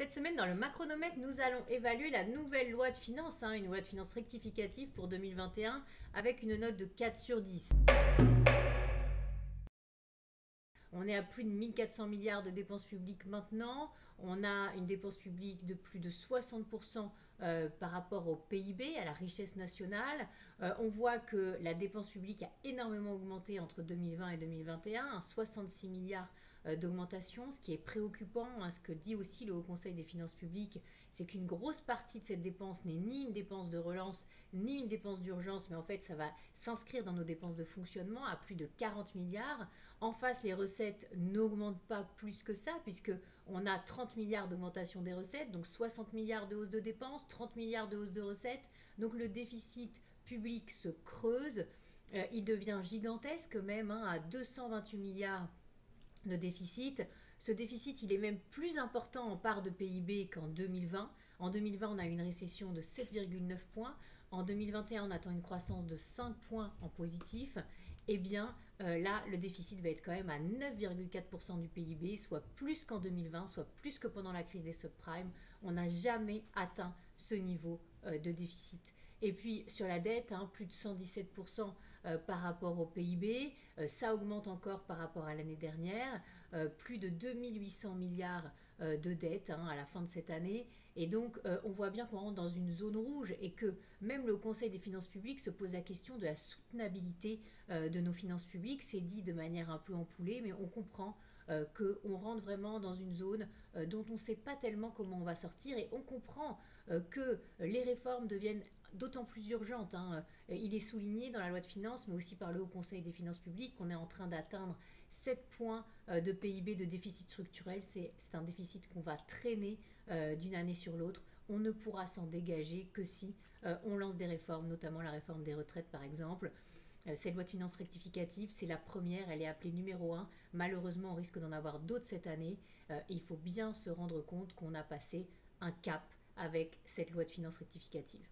Cette semaine, dans le Macronomètre, nous allons évaluer la nouvelle loi de finances, une loi de finances rectificative pour 2021, avec une note de 4 sur 10. On est à plus de 1400 milliards de dépenses publiques maintenant. On a une dépense publique de plus de 60% par rapport au PIB, à la richesse nationale. On voit que la dépense publique a énormément augmenté entre 2020 et 2021, 66 milliards d'augmentation, ce qui est préoccupant. Ce que dit aussi le Haut Conseil des finances publiques, c'est qu'une grosse partie de cette dépense n'est ni une dépense de relance, ni une dépense d'urgence, mais en fait ça va s'inscrire dans nos dépenses de fonctionnement à plus de 40 milliards. En face, les recettes n'augmentent pas plus que ça, puisqu'on a 30 milliards d'augmentation des recettes, donc 60 milliards de hausse de dépenses, 30 milliards de hausse de recettes. Donc le déficit public se creuse, il devient gigantesque même, à 228 milliards de déficit. Ce déficit, il est même plus important en part de PIB qu'en 2020. En 2020, on a eu une récession de 7,9 points. En 2021, on attend une croissance de 5 points en positif. Eh bien, là, le déficit va être quand même à 9,4% du PIB, soit plus qu'en 2020, soit plus que pendant la crise des subprimes. On n'a jamais atteint ce niveau de déficit. Et puis, sur la dette, plus de 117% par rapport au PIB. Ça augmente encore par rapport à l'année dernière. Plus de 2800 milliards de dettes à la fin de cette année. Et donc, on voit bien qu'on rentre dans une zone rouge et que même le Conseil des finances publiques se pose la question de la soutenabilité de nos finances publiques. C'est dit de manière un peu ampoulée, mais on comprend qu'on rentre vraiment dans une zone dont on ne sait pas tellement comment on va sortir. Et on comprend que les réformes deviennent d'autant plus urgentes. Il est souligné dans la loi de finances, mais aussi par le Haut Conseil des finances publiques, qu'on est en train d'atteindre 7 points de PIB de déficit structurel. C'est un déficit qu'on va traîner d'une année sur l'autre. On ne pourra s'en dégager que si on lance des réformes, notamment la réforme des retraites par exemple. Cette loi de finances rectificative, c'est la première, elle est appelée numéro 1. Malheureusement, on risque d'en avoir d'autres cette année. Il faut bien se rendre compte qu'on a passé un cap avec cette loi de finances rectificative.